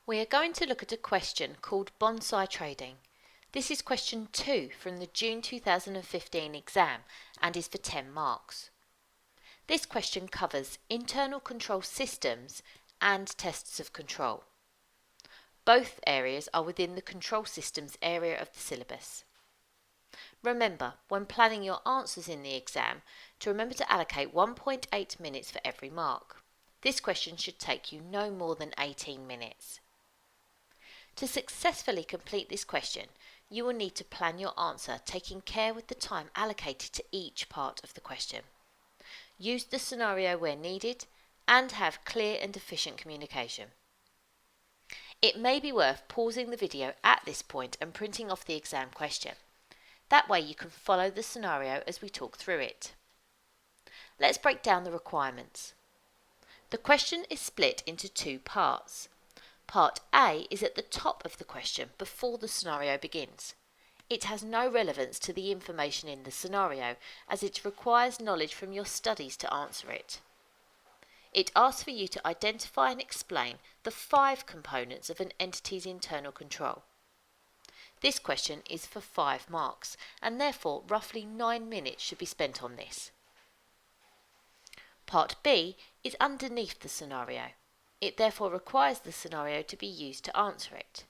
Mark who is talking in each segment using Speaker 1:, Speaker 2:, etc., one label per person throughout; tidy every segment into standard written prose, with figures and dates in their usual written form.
Speaker 1: We are going to look at a question called Bonsai Trading. This is question 2 from the June 2015 exam and is for 10 marks. This question covers internal control systems and tests of control. Both areas are within the control systems area of the syllabus. Remember, when planning your answers in the exam, to remember to allocate 1.8 minutes for every mark. This question should take you no more than 18 minutes. To successfully complete this question, you will need to plan your answer, taking care with the time allocated to each part of the question. Use the scenario where needed and have clear and efficient communication. It may be worth pausing the video at this point and printing off the exam question. That way you can follow the scenario as we talk through it. Let's break down the requirements. The question is split into two parts. Part A is at the top of the question before the scenario begins. It has no relevance to the information in the scenario as it requires knowledge from your studies to answer it. It asks for you to identify and explain the 5 components of an entity's internal control. This question is for 5 marks and therefore roughly 9 minutes should be spent on this. Part B is underneath the scenario. It therefore requires the scenario to be used to answer it.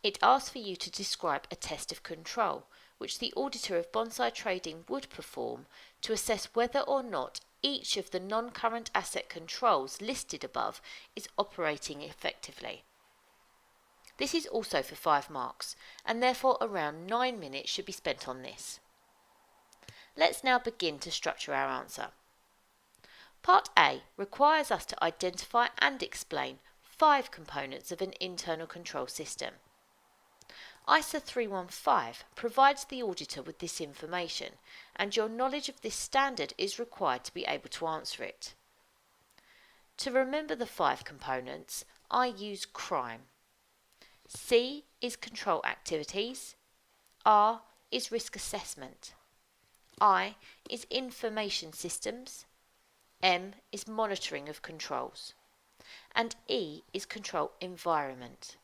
Speaker 1: It asks for you to describe a test of control, which the auditor of Bonsai Trading would perform to assess whether or not each of the non-current asset controls listed above is operating effectively. This is also for 5 marks, and therefore around 9 minutes should be spent on this. Let's now begin to structure our answer. Part A requires us to identify and explain 5 components of an internal control system. ISA 315 provides the auditor with this information, and your knowledge of this standard is required to be able to answer it. To remember the 5 components, I use crime. C is control activities. R is risk assessment. I is information systems. M is monitoring of controls. And E is control environment.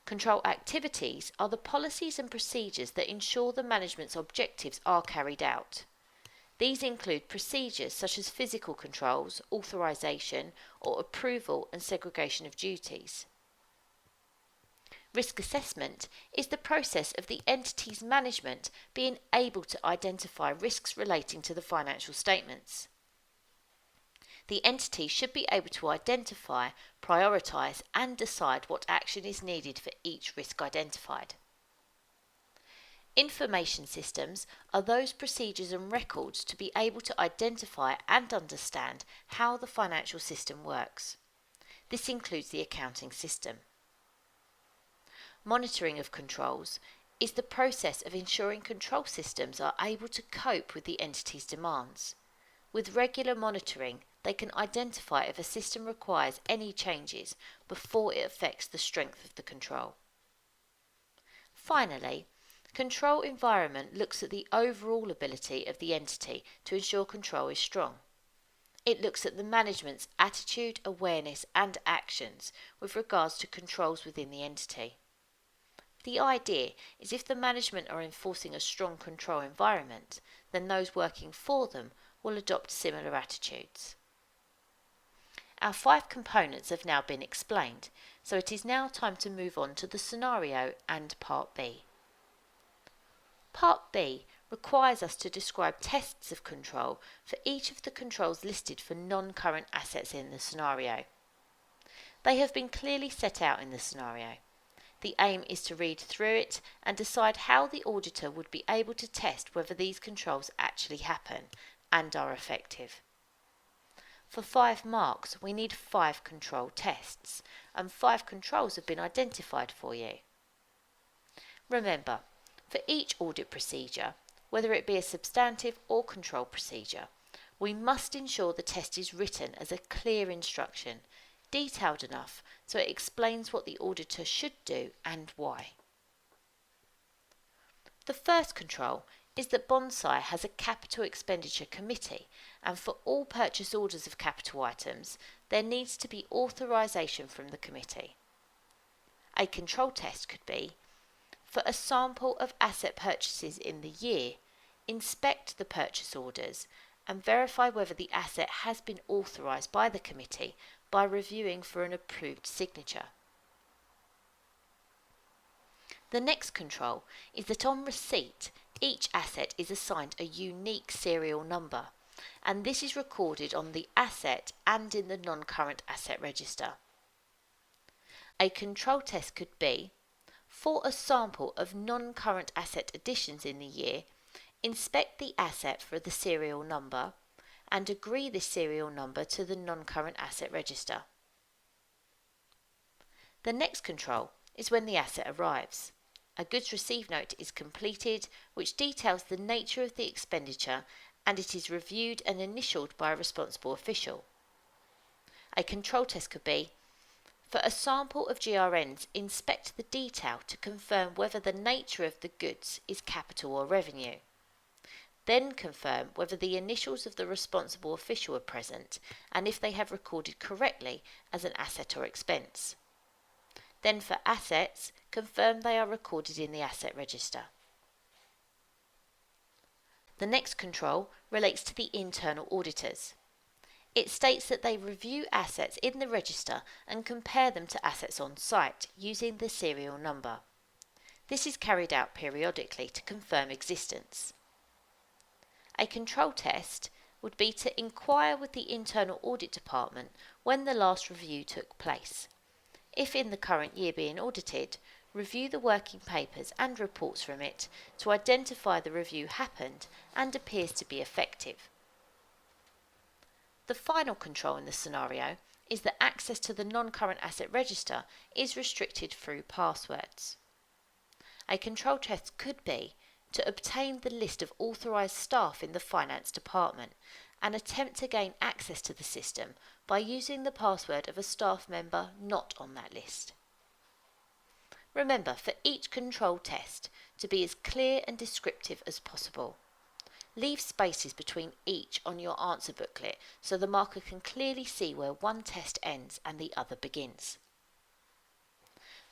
Speaker 1: Control activities are the policies and procedures that ensure the management's objectives are carried out. These include procedures such as physical controls, authorization, or approval and segregation of duties. Risk assessment is the process of the entity's management being able to identify risks relating to the financial statements. The entity should be able to identify, prioritise and decide what action is needed for each risk identified. Information systems are those procedures and records to be able to identify and understand how the financial system works. This includes the accounting system. Monitoring of controls is the process of ensuring control systems are able to cope with the entity's demands. With regular monitoring, they can identify if a system requires any changes before it affects the strength of the control. Finally, control environment looks at the overall ability of the entity to ensure control is strong. It looks at the management's attitude, awareness and actions with regards to controls within the entity. The idea is if the management are enforcing a strong control environment, then those working for them will adopt similar attitudes. Our 5 components have now been explained, so it is now time to move on to the scenario and Part B. Part B requires us to describe tests of control for each of the controls listed for non-current assets in the scenario. They have been clearly set out in the scenario. The aim is to read through it and decide how the auditor would be able to test whether these controls actually happen and are effective. For 5 marks, we need 5 control tests, and 5 controls have been identified for you. Remember, for each audit procedure, whether it be a substantive or control procedure, we must ensure the test is written as a clear instruction, detailed enough so it explains what the auditor should do and why. The first control is that Bonsai has a capital expenditure committee, and for all purchase orders of capital items, there needs to be authorisation from the committee. A control test could be, for a sample of asset purchases in the year, inspect the purchase orders and verify whether the asset has been authorised by the committee by reviewing for an approved signature. The next control is that on receipt, each asset is assigned a unique serial number, and this is recorded on the asset and in the non-current asset register. A control test could be, for a sample of non-current asset additions in the year, inspect the asset for the serial number and agree this serial number to the non-current asset register. The next control is when the asset arrives. A goods received note is completed, which details the nature of the expenditure, and it is reviewed and initialed by a responsible official. A control test could be, for a sample of GRNs, inspect the detail to confirm whether the nature of the goods is capital or revenue. Then confirm whether the initials of the responsible official are present and if they have recorded correctly as an asset or expense. Then for assets, confirm they are recorded in the asset register. The next control relates to the internal auditors. It states that they review assets in the register and compare them to assets on site using the serial number. This is carried out periodically to confirm existence. A control test would be to inquire with the internal audit department when the last review took place. If in the current year being audited, review the working papers and reports from it to identify the review happened and appears to be effective. The final control in the scenario is that access to the non-current asset register is restricted through passwords. A control test could be to obtain the list of authorised staff in the finance department and attempt to gain access to the system by using the password of a staff member not on that list. Remember, for each control test, to be as clear and descriptive as possible. Leave spaces between each on your answer booklet so the marker can clearly see where one test ends and the other begins.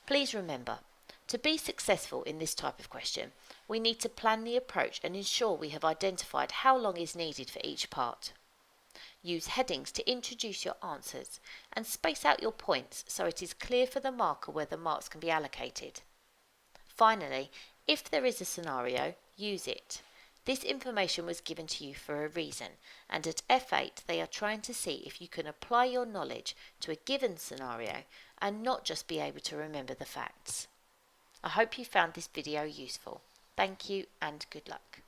Speaker 1: Please remember, to be successful in this type of question, we need to plan the approach and ensure we have identified how long is needed for each part. Use headings to introduce your answers and space out your points so it is clear for the marker where the marks can be allocated. Finally, if there is a scenario, use it. This information was given to you for a reason, and at F8 they are trying to see if you can apply your knowledge to a given scenario and not just be able to remember the facts. I hope you found this video useful. Thank you and good luck.